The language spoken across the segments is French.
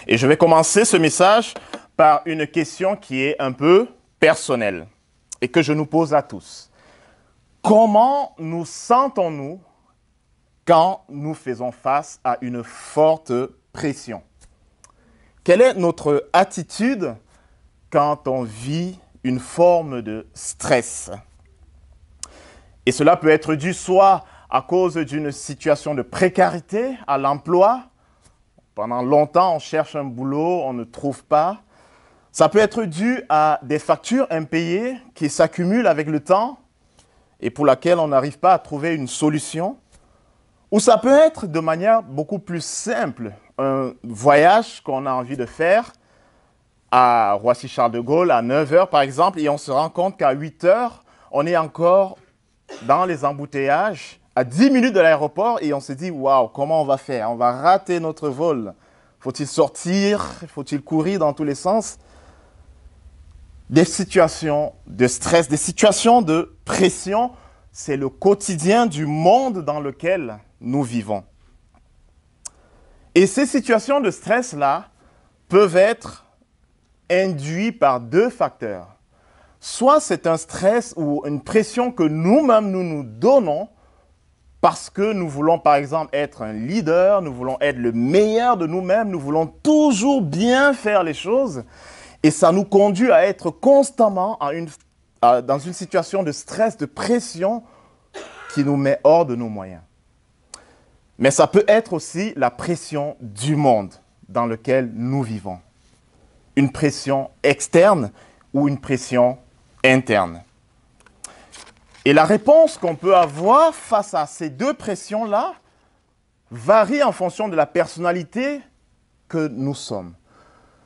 Et je vais commencer ce message par une question qui est un peu personnelle et que je nous pose à tous. Comment nous sentons-nous quand nous faisons face à une forte pression? Quelle est notre attitude quand on vit une forme de stress? Et cela peut être dû soit à cause d'une situation de précarité à l'emploi. Pendant longtemps, on cherche un boulot, on ne trouve pas. Ça peut être dû à des factures impayées qui s'accumulent avec le temps et pour laquelle on n'arrive pas à trouver une solution. Ou ça peut être de manière beaucoup plus simple, un voyage qu'on a envie de faire à Roissy-Charles de Gaulle à 9 h par exemple, et on se rend compte qu'à 8 h, on est encore dans les embouteillages, à 10 minutes de l'aéroport, et on se dit, waouh, comment on va faire? On va rater notre vol. Faut-il sortir? Faut-il courir dans tous les sens? Des situations de stress, des situations de pression, c'est le quotidien du monde dans lequel nous vivons. Et ces situations de stress-là peuvent être induites par deux facteurs. Soit c'est un stress ou une pression que nous-mêmes nous nous donnons parce que nous voulons par exemple être un leader, nous voulons être le meilleur de nous-mêmes, nous voulons toujours bien faire les choses et ça nous conduit à être constamment dans une situation de stress, de pression qui nous met hors de nos moyens. Mais ça peut être aussi la pression du monde dans lequel nous vivons. Une pression externe ou une pression interne. Et la réponse qu'on peut avoir face à ces deux pressions-là varie en fonction de la personnalité que nous sommes.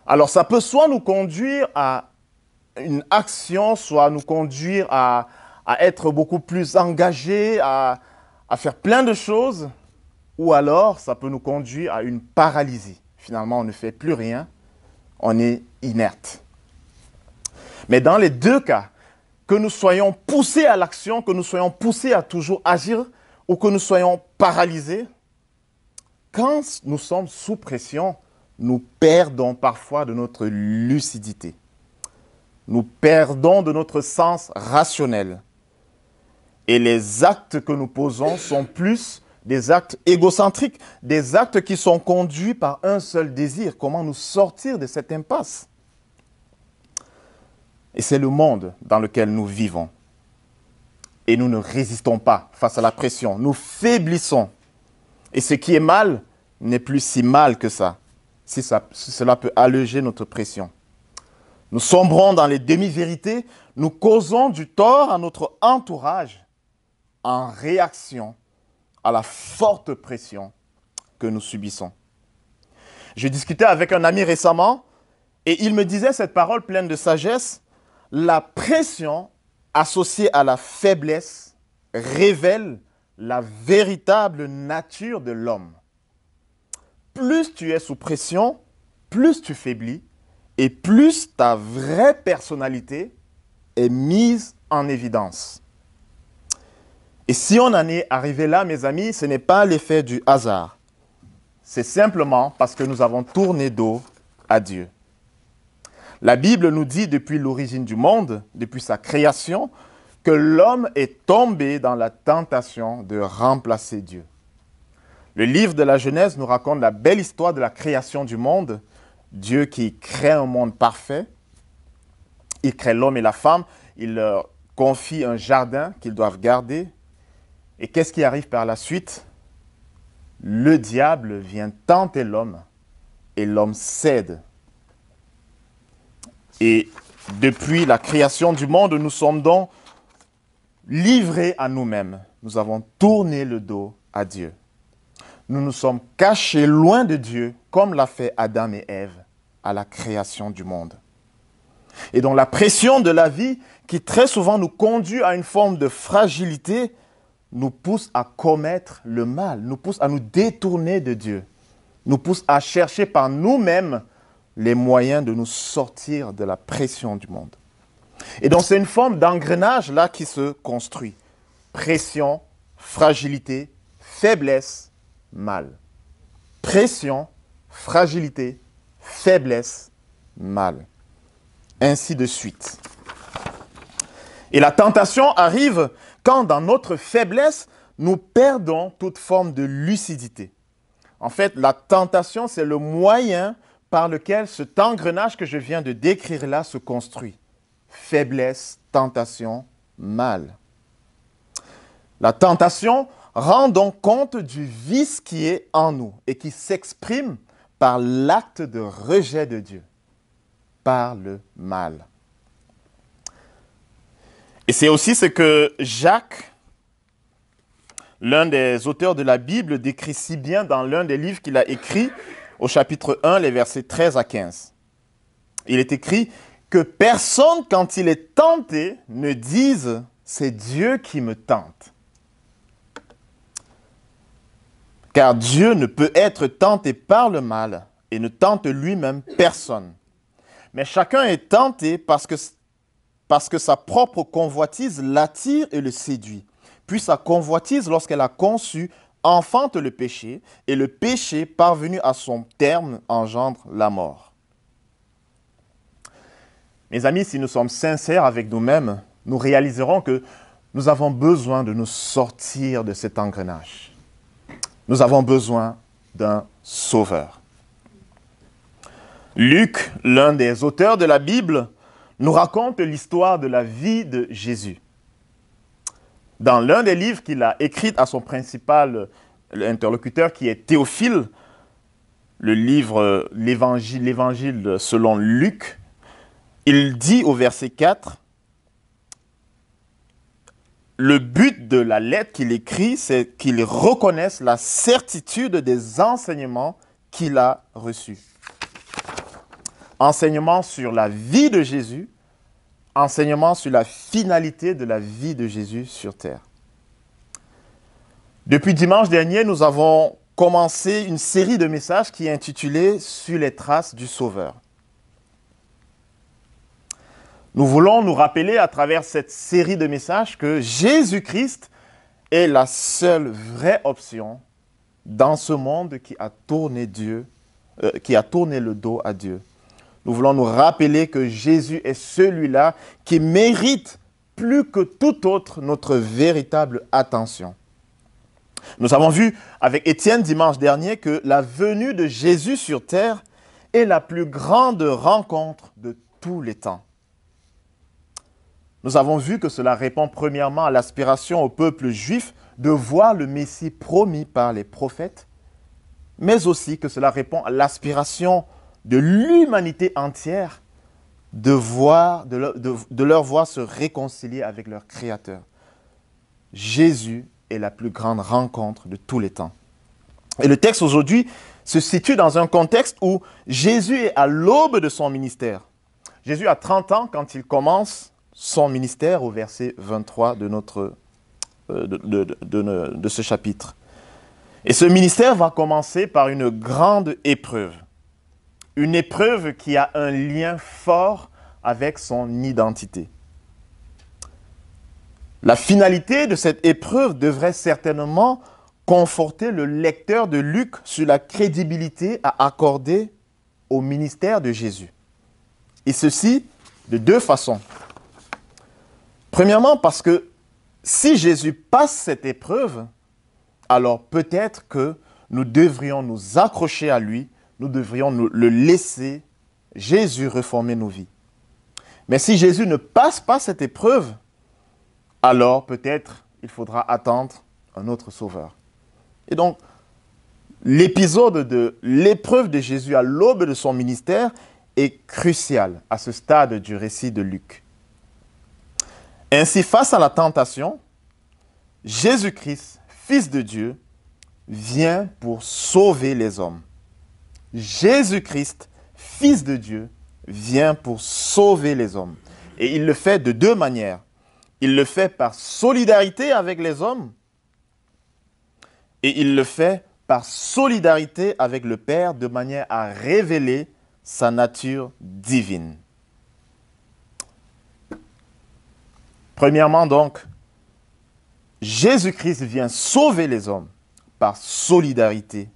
Alors ça peut soit nous conduire à une action, soit nous conduire à être beaucoup plus engagés, à faire plein de choses, ou alors ça peut nous conduire à une paralysie. Finalement, on ne fait plus rien, on est inerte. Mais dans les deux cas, que nous soyons poussés à l'action, que nous soyons poussés à toujours agir, ou que nous soyons paralysés, quand nous sommes sous pression, nous perdons parfois de notre lucidité. Nous perdons de notre sens rationnel. Et les actes que nous posons sont plus des actes égocentriques, des actes qui sont conduits par un seul désir. Comment nous sortir de cette impasse? Et c'est le monde dans lequel nous vivons. Et nous ne résistons pas face à la pression. Nous faiblissons. Et ce qui est mal n'est plus si mal que ça. Si cela peut alléger notre pression. Nous sombrons dans les demi-vérités. Nous causons du tort à notre entourage en réaction à la forte pression que nous subissons. Je discutais avec un ami récemment et il me disait cette parole pleine de sagesse. La pression associée à la faiblesse révèle la véritable nature de l'homme. Plus tu es sous pression, plus tu faiblis et plus ta vraie personnalité est mise en évidence. Et si on en est arrivé là, mes amis, ce n'est pas l'effet du hasard. C'est simplement parce que nous avons tourné dos à Dieu. La Bible nous dit depuis l'origine du monde, depuis sa création, que l'homme est tombé dans la tentation de remplacer Dieu. Le livre de la Genèse nous raconte la belle histoire de la création du monde. Dieu qui crée un monde parfait. Il crée l'homme et la femme. Il leur confie un jardin qu'ils doivent garder. Et qu'est-ce qui arrive par la suite? Le diable vient tenter l'homme et l'homme cède. Et depuis la création du monde, nous sommes donc livrés à nous-mêmes. Nous avons tourné le dos à Dieu. Nous nous sommes cachés loin de Dieu, comme l'a fait Adam et Ève à la création du monde. Et donc la pression de la vie, qui très souvent nous conduit à une forme de fragilité, nous pousse à commettre le mal, nous pousse à nous détourner de Dieu, nous pousse à chercher par nous-mêmes les moyens de nous sortir de la pression du monde. Et donc c'est une forme d'engrenage là qui se construit. Pression, fragilité, faiblesse, mal. Pression, fragilité, faiblesse, mal. Ainsi de suite. Et la tentation arrive quand dans notre faiblesse, nous perdons toute forme de lucidité. En fait, la tentation, c'est le moyen par lequel cet engrenage que je viens de décrire là se construit. Faiblesse, tentation, mal. La tentation rend donc compte du vice qui est en nous et qui s'exprime par l'acte de rejet de Dieu, par le mal. Et c'est aussi ce que Jacques, l'un des auteurs de la Bible, décrit si bien dans l'un des livres qu'il a écrit au chapitre 1, les versets 13 à 15. Il est écrit que personne, quand il est tenté, ne dise « c'est Dieu qui me tente ». Car Dieu ne peut être tenté par le mal et ne tente lui-même personne. Mais chacun est tenté parce que sa propre convoitise l'attire et le séduit. Puis sa convoitise, lorsqu'elle a conçu, enfante le péché, et le péché, parvenu à son terme, engendre la mort. Mes amis, si nous sommes sincères avec nous-mêmes, nous réaliserons que nous avons besoin de nous sortir de cet engrenage. Nous avons besoin d'un sauveur. Luc, l'un des auteurs de la Bible, nous raconte l'histoire de la vie de Jésus. Dans l'un des livres qu'il a écrit à son principal interlocuteur qui est Théophile, le livre l'Évangile selon Luc, il dit au verset 4, le but de la lettre qu'il écrit, c'est qu'il reconnaisse la certitude des enseignements qu'il a reçus. Enseignement sur la vie de Jésus, enseignement sur la finalité de la vie de Jésus sur terre. Depuis dimanche dernier, nous avons commencé une série de messages qui est intitulée « Sur les traces du Sauveur ». Nous voulons nous rappeler à travers cette série de messages que Jésus-Christ est la seule vraie option dans ce monde qui a tourné le dos à Dieu. Nous voulons nous rappeler que Jésus est celui-là qui mérite plus que tout autre notre véritable attention. Nous avons vu avec Étienne dimanche dernier que la venue de Jésus sur terre est la plus grande rencontre de tous les temps. Nous avons vu que cela répond premièrement à l'aspiration au peuple juif de voir le Messie promis par les prophètes, mais aussi que cela répond à l'aspiration de l'humanité entière de leur voir se réconcilier avec leur Créateur. Jésus est la plus grande rencontre de tous les temps. Et le texte aujourd'hui se situe dans un contexte où Jésus est à l'aube de son ministère. Jésus a 30 ans quand il commence son ministère au verset 23 de ce chapitre. Et ce ministère va commencer par une grande épreuve. Une épreuve qui a un lien fort avec son identité. La finalité de cette épreuve devrait certainement conforter le lecteur de Luc sur la crédibilité à accorder au ministère de Jésus. Et ceci de deux façons. Premièrement, parce que si Jésus passe cette épreuve, alors peut-être que nous devrions nous accrocher à lui, nous devrions le laisser, Jésus, reformer nos vies. Mais si Jésus ne passe pas cette épreuve, alors peut-être il faudra attendre un autre sauveur. Et donc, l'épisode de l'épreuve de Jésus à l'aube de son ministère est crucial à ce stade du récit de Luc. Ainsi, face à la tentation, Jésus-Christ, Fils de Dieu, vient pour sauver les hommes. Jésus-Christ, Fils de Dieu, vient pour sauver les hommes. Et il le fait de deux manières. Il le fait par solidarité avec les hommes et il le fait par solidarité avec le Père de manière à révéler sa nature divine. Premièrement donc, Jésus-Christ vient sauver les hommes par solidarité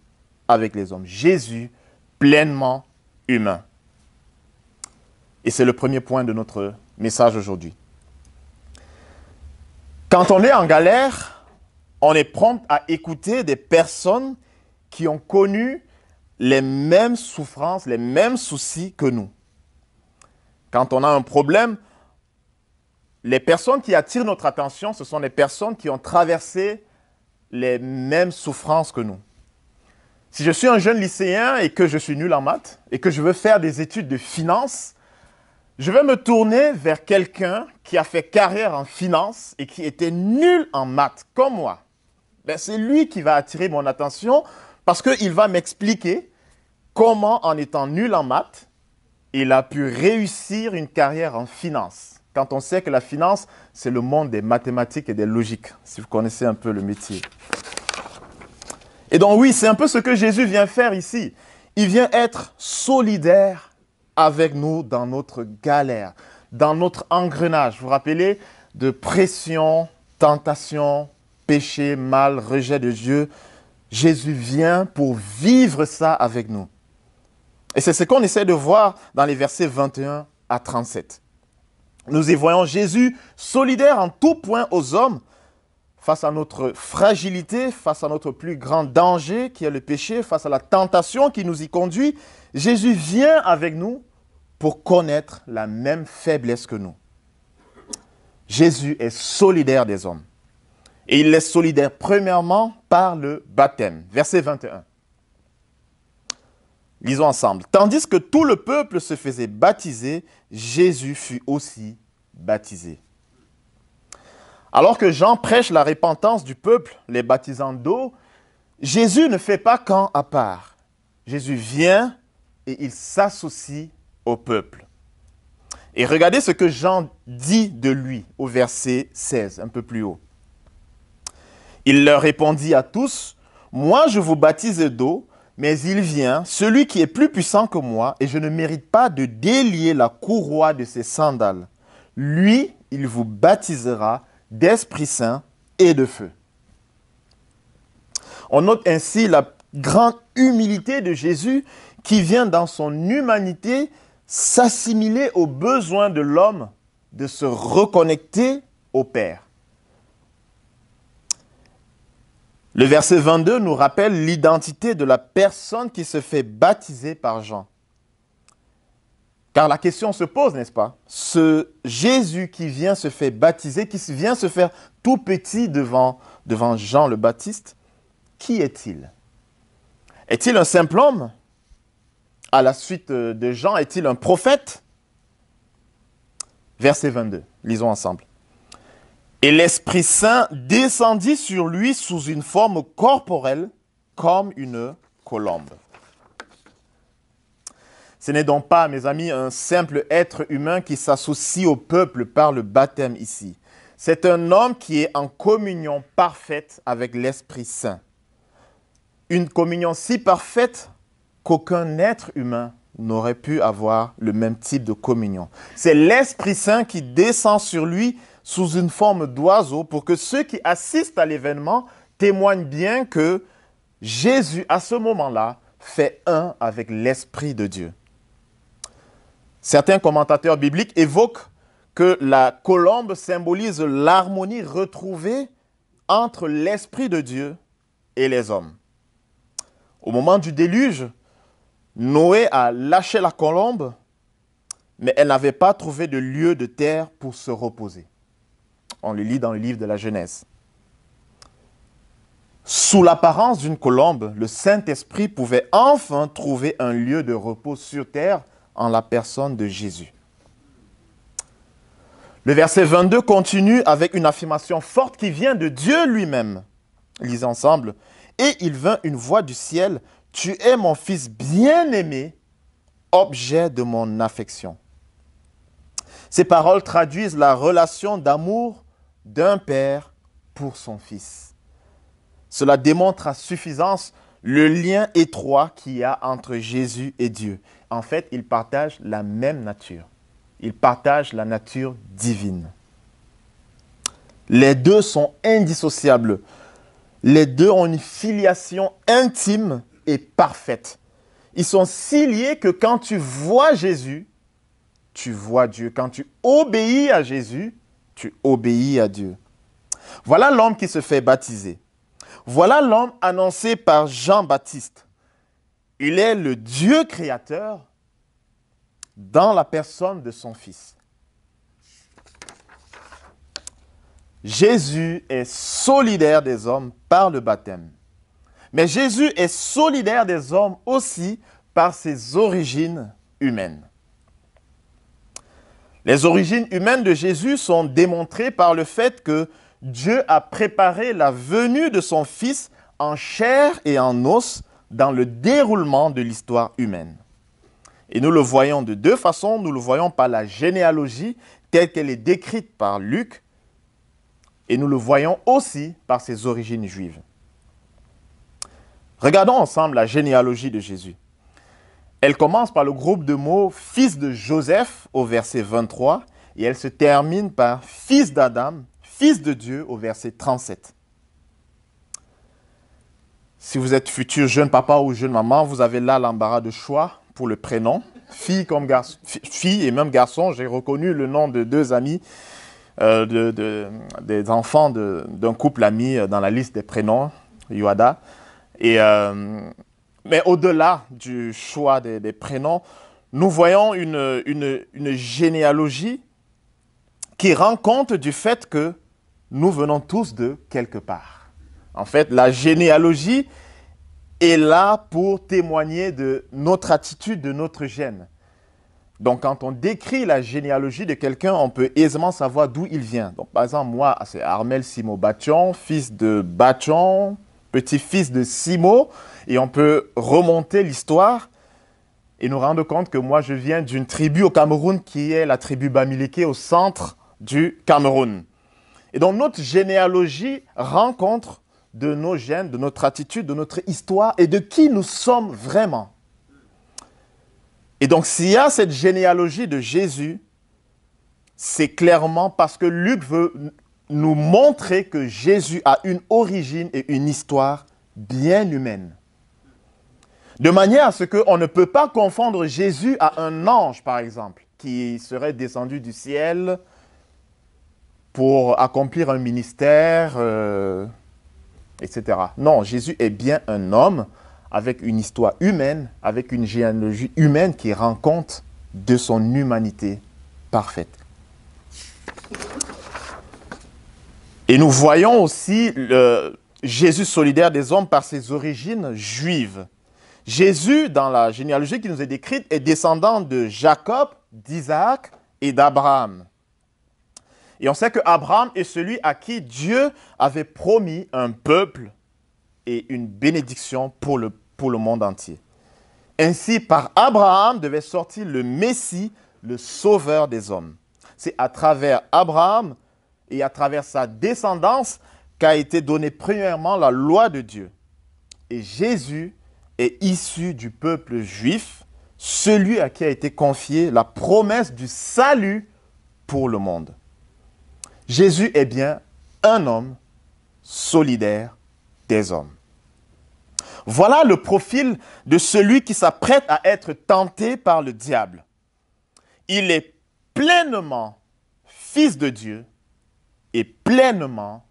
avec les hommes. Jésus, pleinement humain. Et c'est le premier point de notre message aujourd'hui. Quand on est en galère, on est prompt à écouter des personnes qui ont connu les mêmes souffrances, les mêmes soucis que nous. Quand on a un problème, les personnes qui attirent notre attention, ce sont les personnes qui ont traversé les mêmes souffrances que nous. Si je suis un jeune lycéen et que je suis nul en maths et que je veux faire des études de finance, je vais me tourner vers quelqu'un qui a fait carrière en finance et qui était nul en maths, comme moi. C'est lui qui va attirer mon attention parce qu'il va m'expliquer comment, en étant nul en maths, il a pu réussir une carrière en finance. Quand on sait que la finance, c'est le monde des mathématiques et des logiques, si vous connaissez un peu le métier. Et donc oui, c'est un peu ce que Jésus vient faire ici. Il vient être solidaire avec nous dans notre galère, dans notre engrenage. Vous vous rappelez de pression, tentation, péché, mal, rejet de Dieu. Jésus vient pour vivre ça avec nous. Et c'est ce qu'on essaie de voir dans les versets 21 à 37. Nous y voyons Jésus solidaire en tout point aux hommes, face à notre fragilité, face à notre plus grand danger qui est le péché, face à la tentation qui nous y conduit. Jésus vient avec nous pour connaître la même faiblesse que nous. Jésus est solidaire des hommes. Et il est solidaire premièrement par le baptême. Verset 21. Lisons ensemble. Tandis que tout le peuple se faisait baptiser, Jésus fut aussi baptisé. Alors que Jean prêche la repentance du peuple, les baptisant d'eau, Jésus ne fait pas camp à part. Jésus vient et il s'associe au peuple. Et regardez ce que Jean dit de lui au verset 16, un peu plus haut. Il leur répondit à tous, « Moi je vous baptise d'eau, mais il vient, celui qui est plus puissant que moi, et je ne mérite pas de délier la courroie de ses sandales. Lui, il vous baptisera d'Esprit Saint et de feu. » On note ainsi la grande humilité de Jésus qui vient dans son humanité s'assimiler aux besoins de l'homme, de se reconnecter au Père. Le verset 22 nous rappelle l'identité de la personne qui se fait baptiser par Jean. Car la question se pose, n'est-ce pas? Ce Jésus qui vient se faire baptiser, qui vient se faire tout petit devant Jean le Baptiste, qui est-il? Est-il un simple homme? À la suite de Jean, est-il un prophète? Verset 22, lisons ensemble. Et l'Esprit Saint descendit sur lui sous une forme corporelle, comme une colombe. Ce n'est donc pas, mes amis, un simple être humain qui s'associe au peuple par le baptême ici. C'est un homme qui est en communion parfaite avec l'Esprit Saint. Une communion si parfaite qu'aucun être humain n'aurait pu avoir le même type de communion. C'est l'Esprit Saint qui descend sur lui sous une forme d'oiseau pour que ceux qui assistent à l'événement témoignent bien que Jésus, à ce moment-là, fait un avec l'Esprit de Dieu. Certains commentateurs bibliques évoquent que la colombe symbolise l'harmonie retrouvée entre l'Esprit de Dieu et les hommes. Au moment du déluge, Noé a lâché la colombe, mais elle n'avait pas trouvé de lieu de terre pour se reposer. On le lit dans le livre de la Genèse. Sous l'apparence d'une colombe, le Saint-Esprit pouvait enfin trouver un lieu de repos sur terre en la personne de Jésus. Le verset 22 continue avec une affirmation forte qui vient de Dieu lui-même. Lisons ensemble. Et il vint une voix du ciel, « Tu es mon fils bien-aimé, objet de mon affection. » Ces paroles traduisent la relation d'amour d'un père pour son fils. Cela démontre à suffisance le lien étroit qu'il y a entre Jésus et Dieu. En fait, ils partagent la même nature. Ils partagent la nature divine. Les deux sont indissociables. Les deux ont une filiation intime et parfaite. Ils sont si liés que quand tu vois Jésus, tu vois Dieu. Quand tu obéis à Jésus, tu obéis à Dieu. Voilà l'homme qui se fait baptiser. Voilà l'homme annoncé par Jean-Baptiste. Il est le Dieu créateur dans la personne de son Fils. Jésus est solidaire des hommes par le baptême. Mais Jésus est solidaire des hommes aussi par ses origines humaines. Les origines humaines de Jésus sont démontrées par le fait que Dieu a préparé la venue de son Fils en chair et en os dans le déroulement de l'histoire humaine. Et nous le voyons de deux façons. Nous le voyons par la généalogie telle qu'elle est décrite par Luc, et nous le voyons aussi par ses origines juives. Regardons ensemble la généalogie de Jésus. Elle commence par le groupe de mots « fils de Joseph » au verset 23 et elle se termine par « fils d'Adam, fils de Dieu » au verset 37. Si vous êtes futur jeune papa ou jeune maman, vous avez là l'embarras de choix pour le prénom. Fille comme garçon, fille et même garçon, j'ai reconnu le nom de deux amis, des enfants d'un couple ami dans la liste des prénoms, Yoada. Mais au-delà du choix des prénoms, nous voyons une généalogie qui rend compte du fait que nous venons tous de quelque part. En fait, la généalogie est là pour témoigner de notre attitude, de notre gène. Donc, quand on décrit la généalogie de quelqu'un, on peut aisément savoir d'où il vient. Donc, par exemple, moi, c'est Armel Simo Bachon, fils de Bachon, petit-fils de Simo, et on peut remonter l'histoire et nous rendre compte que moi, je viens d'une tribu au Cameroun qui est la tribu Bamileke au centre du Cameroun. Et donc, notre généalogie rend compte de nos gènes, de notre attitude, de notre histoire et de qui nous sommes vraiment. Et donc, s'il y a cette généalogie de Jésus, c'est clairement parce que Luc veut nous montrer que Jésus a une origine et une histoire bien humaine. De manière à ce qu'on ne peut pas confondre Jésus à un ange, par exemple, qui serait descendu du ciel pour accomplir un ministère, etc. Non, Jésus est bien un homme avec une histoire humaine, avec une généalogie humaine qui rend compte de son humanité parfaite. Et nous voyons aussi Jésus solidaire des hommes par ses origines juives. Jésus, dans la généalogie qui nous est décrite, est descendant de Jacob, d'Isaac et d'Abraham. Et on sait qu'Abraham est celui à qui Dieu avait promis un peuple et une bénédiction pour le monde entier. Ainsi, par Abraham devait sortir le Messie, le sauveur des hommes. C'est à travers Abraham et à travers sa descendance qu'a été donnée premièrement la loi de Dieu. Et Jésus est issu du peuple juif, celui à qui a été confiée la promesse du salut pour le monde. Jésus est bien un homme solidaire des hommes. Voilà le profil de celui qui s'apprête à être tenté par le diable. Il est pleinement fils de Dieu et pleinement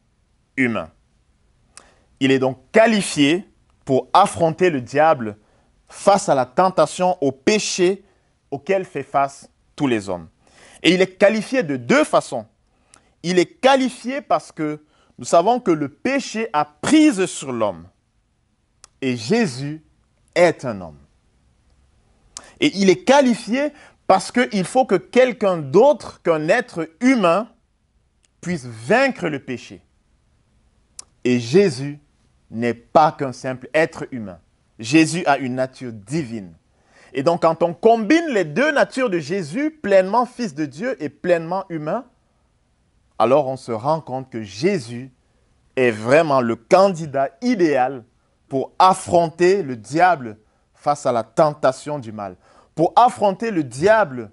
humain. Il est donc qualifié pour affronter le diable face à la tentation, au péché auquel fait face tous les hommes. Et il est qualifié de deux façons. Il est qualifié parce que nous savons que le péché a prise sur l'homme. Et Jésus est un homme. Et il est qualifié parce qu'il faut que quelqu'un d'autre qu'un être humain puisse vaincre le péché. Et Jésus n'est pas qu'un simple être humain. Jésus a une nature divine. Et donc, quand on combine les deux natures de Jésus, pleinement fils de Dieu et pleinement humain, alors on se rend compte que Jésus est vraiment le candidat idéal pour affronter le diable face à la tentation du mal. Pour affronter le diable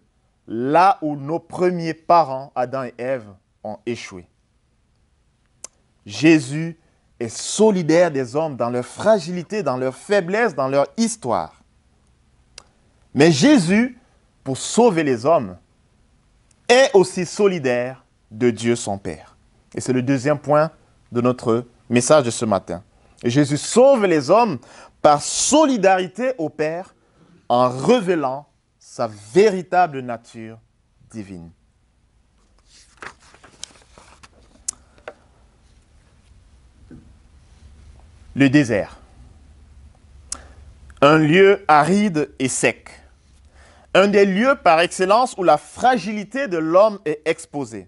là où nos premiers parents, Adam et Ève, ont échoué. Jésus est solidaire des hommes dans leur fragilité, dans leur faiblesse, dans leur histoire. Mais Jésus, pour sauver les hommes, est aussi solidaire de Dieu son Père. Et c'est le deuxième point de notre message de ce matin. Et Jésus sauve les hommes par solidarité au Père en révélant sa véritable nature divine. Le désert. Un lieu aride et sec. Un des lieux par excellence où la fragilité de l'homme est exposée.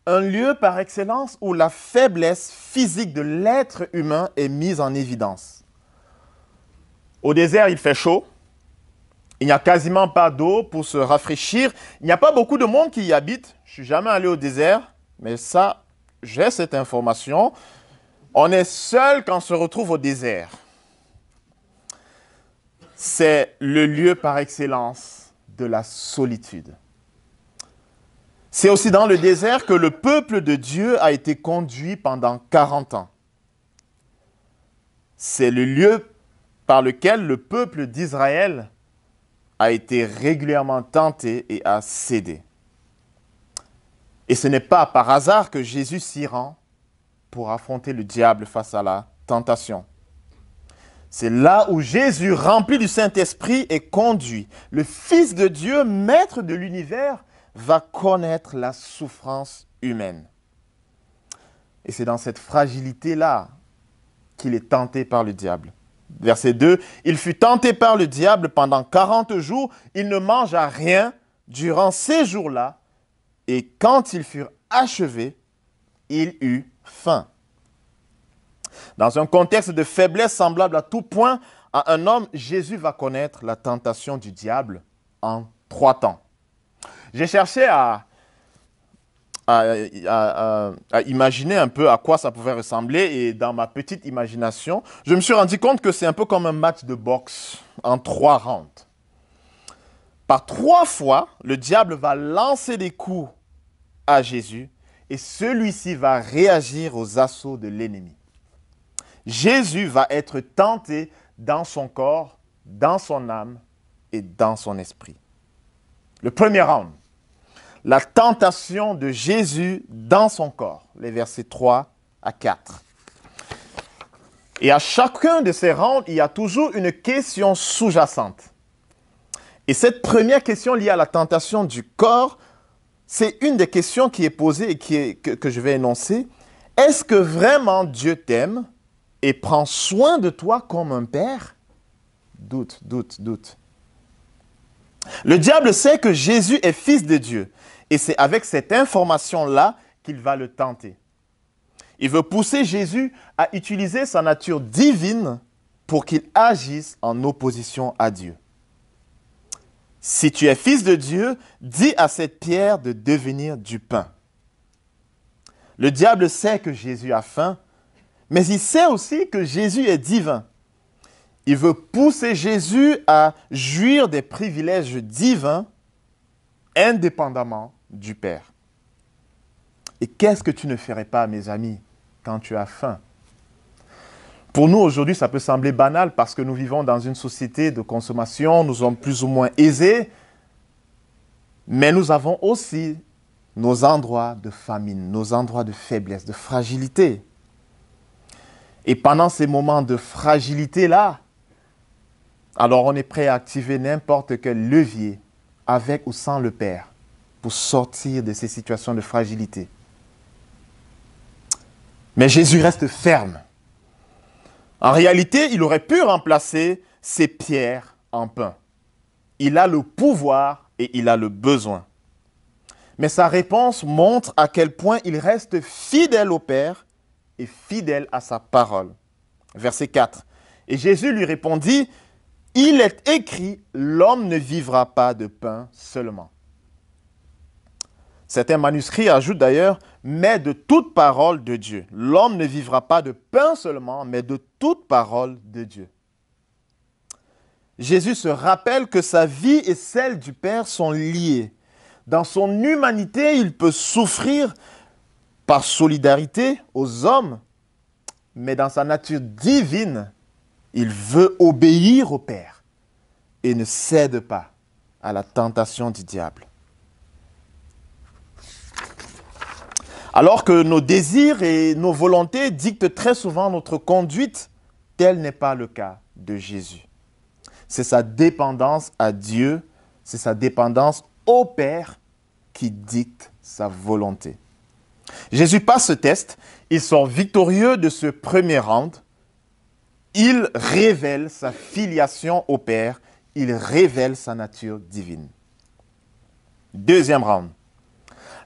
Un lieu par excellence où la faiblesse physique de l'être humain est mise en évidence. Au désert, il fait chaud. Il n'y a quasiment pas d'eau pour se rafraîchir. Il n'y a pas beaucoup de monde qui y habite. Je ne suis jamais allé au désert, mais ça, j'ai cette information. On est seul quand on se retrouve au désert. C'est le lieu par excellence de la solitude. C'est aussi dans le désert que le peuple de Dieu a été conduit pendant 40 ans. C'est le lieu par lequel le peuple d'Israël a été régulièrement tenté et a cédé. Et ce n'est pas par hasard que Jésus s'y rend pour affronter le diable face à la tentation. C'est là où Jésus, rempli du Saint-Esprit, est conduit. Le Fils de Dieu, maître de l'univers, va connaître la souffrance humaine. Et c'est dans cette fragilité-là qu'il est tenté par le diable. Verset 2, « Il fut tenté par le diable pendant 40 jours, il ne mangea rien durant ces jours-là, et quand ils furent achevés, il eut faim. » Dans un contexte de faiblesse semblable à tout point à un homme, Jésus va connaître la tentation du diable en 3 temps. J'ai cherché à imaginer un peu à quoi ça pouvait ressembler et dans ma petite imagination, je me suis rendu compte que c'est un peu comme un match de boxe en 3 rounds. Par 3 fois, le diable va lancer des coups à Jésus et celui-ci va réagir aux assauts de l'ennemi. Jésus va être tenté dans son corps, dans son âme et dans son esprit. Le premier round, la tentation de Jésus dans son corps, les versets 3 à 4. Et à chacun de ces rounds, il y a toujours une question sous-jacente. Et cette première question liée à la tentation du corps, c'est une des questions qui est posée et que je vais énoncer. Est-ce que vraiment Dieu t'aime et prend soin de toi comme un père? Doute, doute, doute. Le diable sait que Jésus est fils de Dieu. Et c'est avec cette information-là qu'il va le tenter. Il veut pousser Jésus à utiliser sa nature divine pour qu'il agisse en opposition à Dieu. Si tu es fils de Dieu, dis à cette pierre de devenir du pain. Le diable sait que Jésus a faim, mais il sait aussi que Jésus est divin. Il veut pousser Jésus à jouir des privilèges divins indépendamment du Père. Et qu'est-ce que tu ne ferais pas, mes amis, quand tu as faim? Pour nous, aujourd'hui, ça peut sembler banal parce que nous vivons dans une société de consommation, nous sommes plus ou moins aisés, mais nous avons aussi nos endroits de famine, nos endroits de faiblesse, de fragilité. Et pendant ces moments de fragilité-là, alors on est prêt à activer n'importe quel levier, avec ou sans le Père, pour sortir de ces situations de fragilité. Mais Jésus reste ferme. En réalité, il aurait pu remplacer ces pierres en pain. Il a le pouvoir et il a le besoin. Mais sa réponse montre à quel point il reste fidèle au Père et fidèle à sa parole. Verset 4. Et Jésus lui répondit, « Il est écrit, l'homme ne vivra pas de pain seulement. » Certains manuscrits ajoutent d'ailleurs, « mais de toute parole de Dieu. » L'homme ne vivra pas de pain seulement, mais de toute parole de Dieu. Jésus se rappelle que sa vie et celle du Père sont liées. Dans son humanité, il peut souffrir par solidarité aux hommes, mais dans sa nature divine, il veut obéir au Père. et ne cède pas à la tentation du diable. Alors que nos désirs et nos volontés dictent très souvent notre conduite, tel n'est pas le cas de Jésus. C'est sa dépendance à Dieu, c'est sa dépendance au Père qui dicte sa volonté. Jésus passe ce test, il sort victorieux de ce premier round, il révèle sa filiation au Père, il révèle sa nature divine. Deuxième round,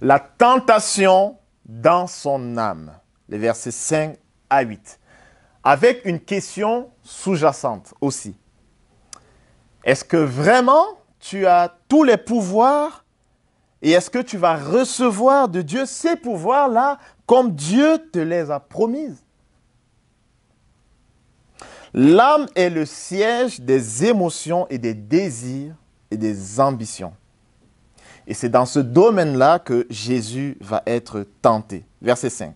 la tentation dans son âme, les versets 5 à 8, avec une question sous-jacente aussi. Est-ce que vraiment tu as tous les pouvoirs et est-ce que tu vas recevoir de Dieu ces pouvoirs-là comme Dieu te les a promises? L'âme est le siège des émotions et des désirs et des ambitions. Et c'est dans ce domaine-là que Jésus va être tenté. Verset 5.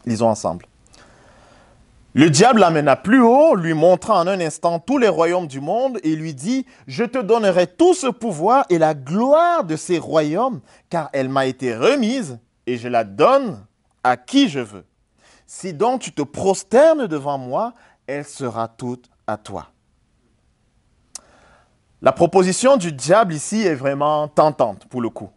Lisons ensemble. Le diable l'amena plus haut, lui montrant en un instant tous les royaumes du monde et lui dit, « Je te donnerai tout ce pouvoir et la gloire de ces royaumes, car elle m'a été remise et je la donne à qui je veux. Si donc tu te prosternes devant moi, elle sera toute à toi. » La proposition du diable ici est vraiment tentante pour le coup.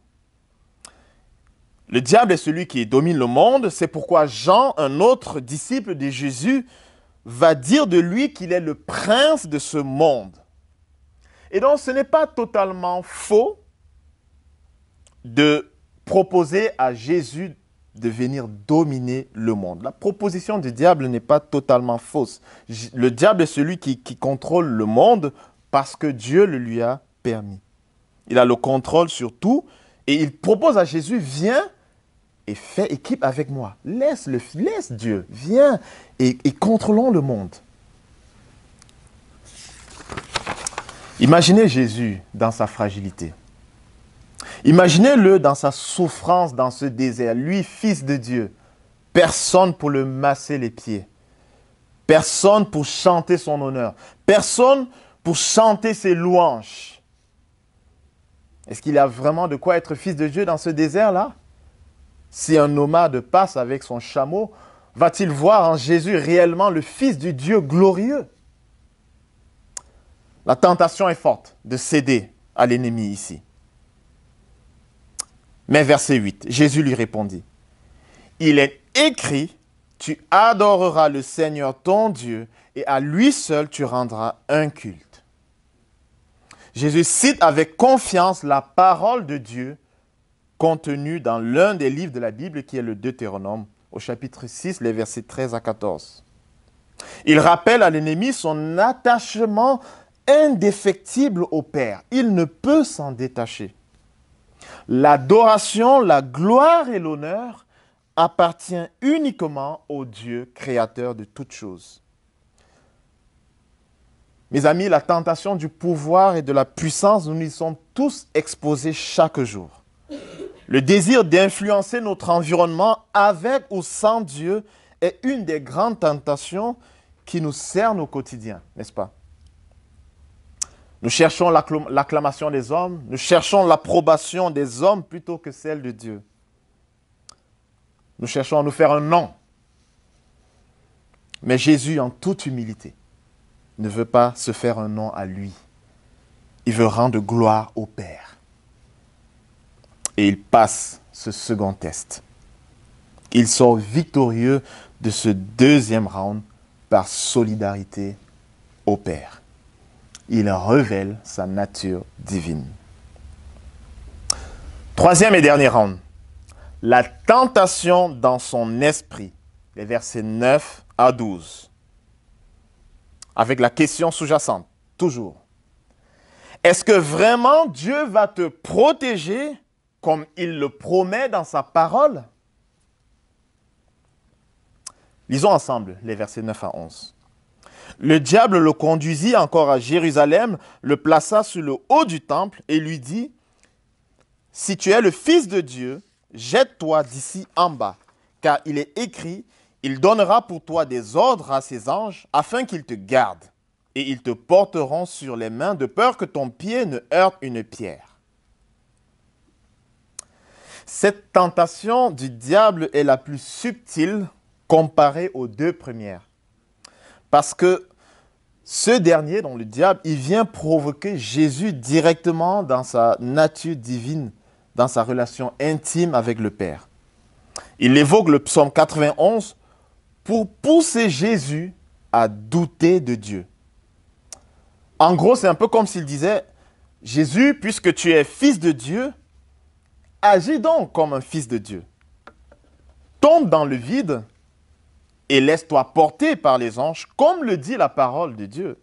Le diable est celui qui domine le monde. C'est pourquoi Jean, un autre disciple de Jésus, va dire de lui qu'il est le prince de ce monde. Et donc, ce n'est pas totalement faux de proposer à Jésus de venir dominer le monde. La proposition du diable n'est pas totalement fausse. Le diable est celui qui contrôle le monde parce que Dieu le lui a permis. Il a le contrôle sur tout et il propose à Jésus, viens et fais équipe avec moi. Laisse Dieu, viens et contrôlons le monde. Imaginez Jésus dans sa fragilité. Imaginez-le dans sa souffrance dans ce désert. Lui, fils de Dieu, personne pour le masser les pieds. Personne pour chanter son honneur. Personne pour chanter ses louanges. Est-ce qu'il a vraiment de quoi être fils de Dieu dans ce désert-là? Si un nomade passe avec son chameau, va-t-il voir en Jésus réellement le Fils du Dieu glorieux? La tentation est forte de céder à l'ennemi ici. Mais verset 8, Jésus lui répondit, « Il est écrit, tu adoreras le Seigneur ton Dieu et à lui seul tu rendras un culte. » Jésus cite avec confiance la parole de Dieu contenue dans l'un des livres de la Bible qui est le Deutéronome, au chapitre 6, les versets 13 à 14. Il rappelle à l'ennemi son attachement indéfectible au Père. Il ne peut s'en détacher. L'adoration, la gloire et l'honneur appartiennent uniquement au Dieu créateur de toutes choses. Mes amis, la tentation du pouvoir et de la puissance, nous y sommes tous exposés chaque jour. Le désir d'influencer notre environnement avec ou sans Dieu est une des grandes tentations qui nous cernent au quotidien, n'est-ce pas? Nous cherchons l'acclamation des hommes, nous cherchons l'approbation des hommes plutôt que celle de Dieu. Nous cherchons à nous faire un nom. Mais Jésus, en toute humilité, ne veut pas se faire un nom à lui. Il veut rendre gloire au Père. Et il passe ce second test. Il sort victorieux de ce deuxième round par solidarité au Père. Il révèle sa nature divine. Troisième et dernier round. La tentation dans son esprit. Les versets 9 à 12. Avec la question sous-jacente, toujours. Est-ce que vraiment Dieu va te protéger comme il le promet dans sa parole? Lisons ensemble les versets 9 à 11. Le diable le conduisit encore à Jérusalem, le plaça sur le haut du temple et lui dit, « Si tu es le Fils de Dieu, jette-toi d'ici en bas, car il est écrit, il donnera pour toi des ordres à ses anges afin qu'ils te gardent. et ils te porteront sur les mains de peur que ton pied ne heurte une pierre. Cette tentation du diable est la plus subtile comparée aux deux premières. Parce que ce dernier, donc le diable, il vient provoquer Jésus directement dans sa nature divine, dans sa relation intime avec le Père. Il évoque le psaume 91 pour pousser Jésus à douter de Dieu. En gros, c'est un peu comme s'il disait, Jésus, puisque tu es fils de Dieu, agis donc comme un fils de Dieu. Tombe dans le vide et laisse-toi porter par les anges, comme le dit la parole de Dieu.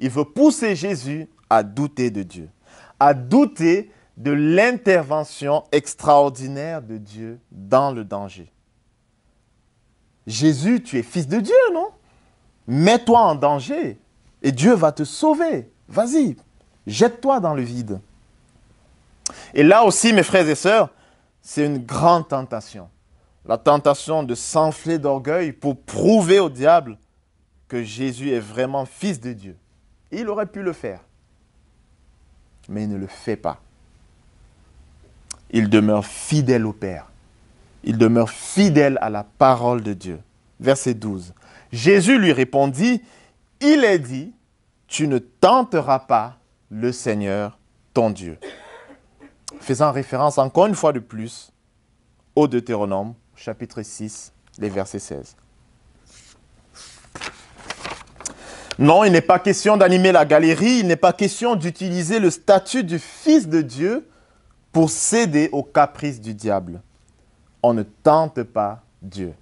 Il veut pousser Jésus à douter de Dieu, à douter de l'intervention extraordinaire de Dieu dans le danger. Jésus, tu es fils de Dieu, non? Mets-toi en danger et Dieu va te sauver. Vas-y, jette-toi dans le vide. Et là aussi, mes frères et sœurs, c'est une grande tentation. La tentation de s'enfler d'orgueil pour prouver au diable que Jésus est vraiment fils de Dieu. Il aurait pu le faire, mais il ne le fait pas. Il demeure fidèle au Père. Il demeure fidèle à la parole de Dieu. Verset 12. Jésus lui répondit, « Il est dit, tu ne tenteras pas le Seigneur, ton Dieu. » Faisant référence encore une fois de plus au Deutéronome, chapitre 6, les versets 16. Non, il n'est pas question d'animer la galerie, il n'est pas question d'utiliser le statut du Fils de Dieu pour céder aux caprices du diable. On ne tente pas Dieu.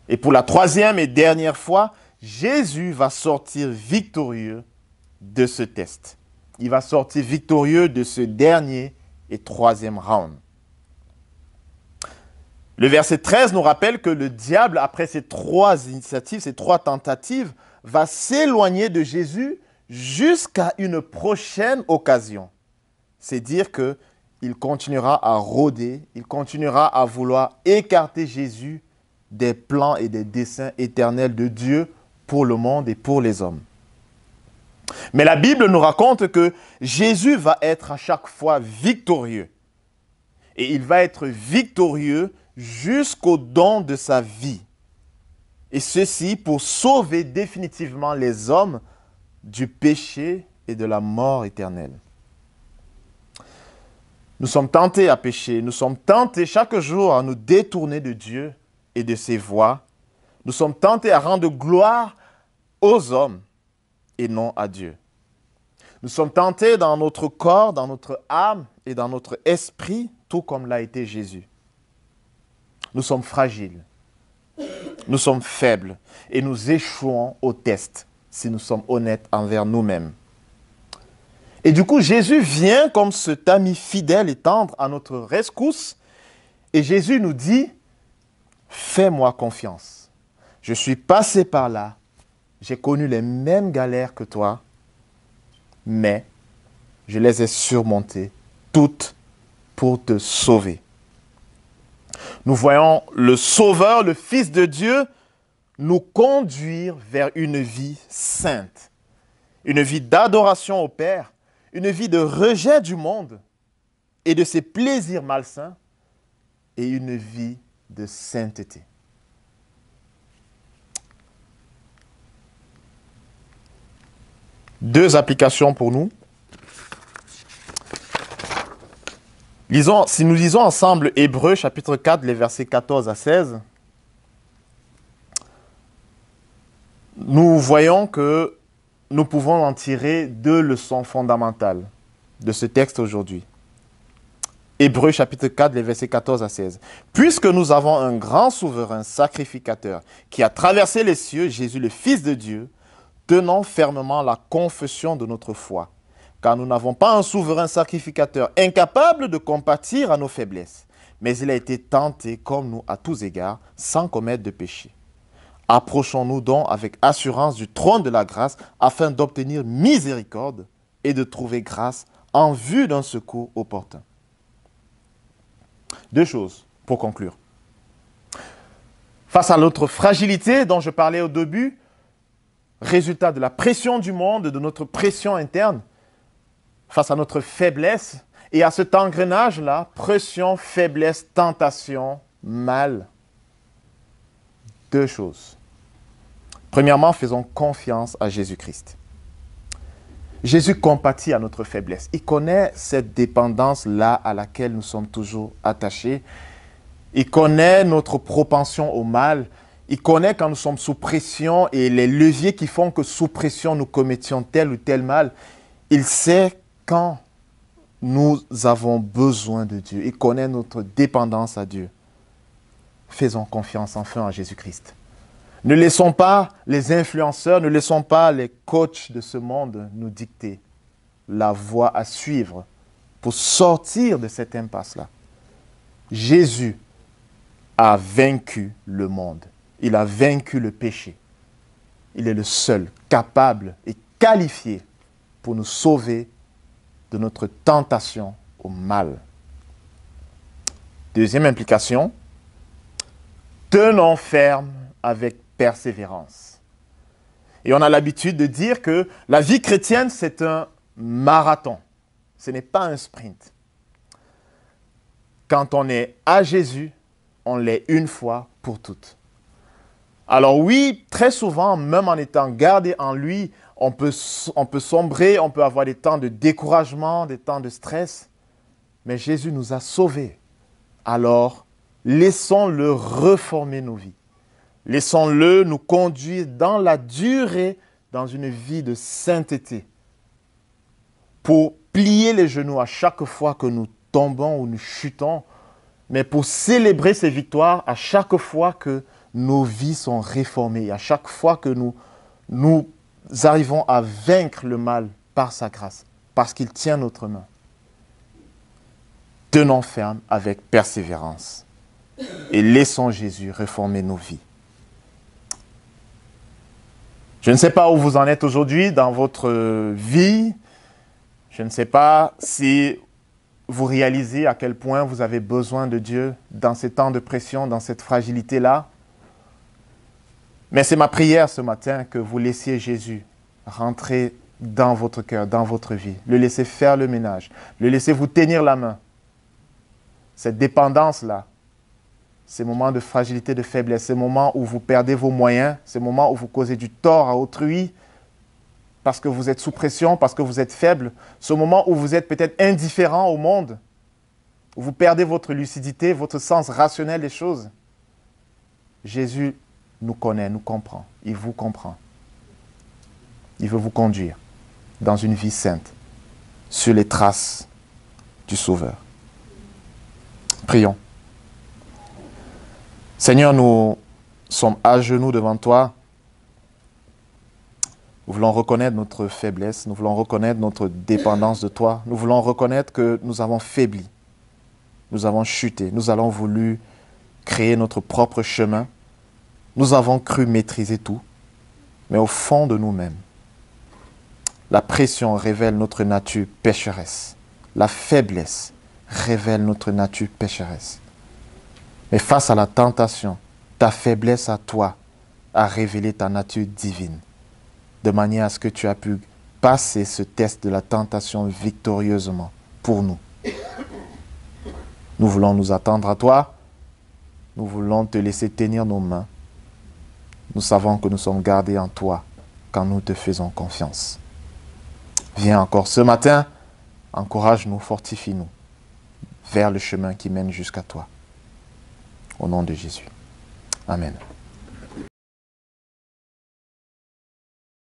Et pour la troisième et dernière fois, Jésus va sortir victorieux de ce test. Il va sortir victorieux de ce dernier et troisième round. Le verset 13 nous rappelle que le diable, après ces trois initiatives, ces trois tentatives, va s'éloigner de Jésus jusqu'à une prochaine occasion. C'est dire qu'il continuera à rôder, il continuera à vouloir écarter Jésus des plans et des desseins éternels de Dieu pour le monde et pour les hommes. Mais la Bible nous raconte que Jésus va être à chaque fois victorieux. Et il va être victorieux jusqu'au don de sa vie. Et ceci pour sauver définitivement les hommes du péché et de la mort éternelle. Nous sommes tentés à pécher, nous sommes tentés chaque jour à nous détourner de Dieu et de ses voies. Nous sommes tentés à rendre gloire aux hommes et non à Dieu. Nous sommes tentés dans notre corps, dans notre âme et dans notre esprit, tout comme l'a été Jésus. Nous sommes fragiles, nous sommes faibles et nous échouons au test si nous sommes honnêtes envers nous-mêmes. Et du coup, Jésus vient comme cet ami fidèle et tendre à notre rescousse et Jésus nous dit, fais-moi confiance. Je suis passé par là, j'ai connu les mêmes galères que toi, mais je les ai surmontées toutes pour te sauver. Nous voyons le Sauveur, le Fils de Dieu, nous conduire vers une vie sainte, une vie d'adoration au Père, une vie de rejet du monde et de ses plaisirs malsains et une vie de sainteté. Deux applications pour nous. Si nous lisons ensemble Hébreux chapitre 4, les versets 14 à 16, nous voyons que nous pouvons en tirer deux leçons fondamentales de ce texte aujourd'hui. Hébreux chapitre 4, les versets 14 à 16. Puisque nous avons un grand souverain sacrificateur qui a traversé les cieux, Jésus le Fils de Dieu, tenons fermement la confession de notre foi. Car nous n'avons pas un souverain sacrificateur incapable de compatir à nos faiblesses, mais il a été tenté comme nous à tous égards, sans commettre de péché. Approchons-nous donc avec assurance du trône de la grâce, afin d'obtenir miséricorde et de trouver grâce en vue d'un secours opportun. Deux choses pour conclure. Face à notre fragilité dont je parlais au début, résultat de la pression du monde, de notre pression interne, face à notre faiblesse, et à cet engrenage-là, pression, faiblesse, tentation, mal. Deux choses. Premièrement, faisons confiance à Jésus-Christ. Jésus compatit à notre faiblesse. Il connaît cette dépendance-là à laquelle nous sommes toujours attachés. Il connaît notre propension au mal. Il connaît quand nous sommes sous pression et les leviers qui font que sous pression nous commettions tel ou tel mal. Il sait quand nous avons besoin de Dieu. Il connaît notre dépendance à Dieu. Faisons confiance enfin à Jésus-Christ. Ne laissons pas les influenceurs, ne laissons pas les coachs de ce monde nous dicter la voie à suivre pour sortir de cette impasse-là. Jésus a vaincu le monde. Il a vaincu le péché. Il est le seul capable et qualifié pour nous sauver de notre tentation au mal. Deuxième implication, tenons ferme avec persévérance. Et on a l'habitude de dire que la vie chrétienne, c'est un marathon. Ce n'est pas un sprint. Quand on est à Jésus, on l'est une fois pour toutes. Alors oui, très souvent, même en étant gardé en lui, on peut sombrer, on peut avoir des temps de découragement, des temps de stress. Mais Jésus nous a sauvés. Alors, laissons-le reformer nos vies. Laissons-le nous conduire dans la durée, dans une vie de sainteté. Pour plier les genoux à chaque fois que nous tombons ou nous chutons, mais pour célébrer ces victoires à chaque fois que nos vies sont réformées, à chaque fois que nous arrivons à vaincre le mal par sa grâce, parce qu'il tient notre main. Tenons ferme avec persévérance et laissons Jésus réformer nos vies. Je ne sais pas où vous en êtes aujourd'hui dans votre vie. Je ne sais pas si vous réalisez à quel point vous avez besoin de Dieu dans ces temps de pression, dans cette fragilité-là. Mais c'est ma prière ce matin que vous laissiez Jésus rentrer dans votre cœur, dans votre vie. Le laisser faire le ménage. Le laisser vous tenir la main. Cette dépendance-là, ces moments de fragilité, de faiblesse, ces moments où vous perdez vos moyens, ces moments où vous causez du tort à autrui, parce que vous êtes sous pression, parce que vous êtes faible, ce moment où vous êtes peut-être indifférent au monde, où vous perdez votre lucidité, votre sens rationnel des choses. Jésus nous connaît, nous comprend. Il vous comprend. Il veut vous conduire dans une vie sainte, sur les traces du Sauveur. Prions. Seigneur, nous sommes à genoux devant toi. Nous voulons reconnaître notre faiblesse, nous voulons reconnaître notre dépendance de toi. Nous voulons reconnaître que nous avons faibli, nous avons chuté, nous avons voulu créer notre propre chemin. Nous avons cru maîtriser tout, mais au fond de nous-mêmes, la pression révèle notre nature pécheresse. La faiblesse révèle notre nature pécheresse. Mais face à la tentation, ta faiblesse à toi a révélé ta nature divine, de manière à ce que tu as pu passer ce test de la tentation victorieusement pour nous. Nous voulons nous attendre à toi, nous voulons te laisser tenir nos mains. Nous savons que nous sommes gardés en toi quand nous te faisons confiance. Viens encore ce matin, encourage-nous, fortifie-nous vers le chemin qui mène jusqu'à toi. Au nom de Jésus. Amen.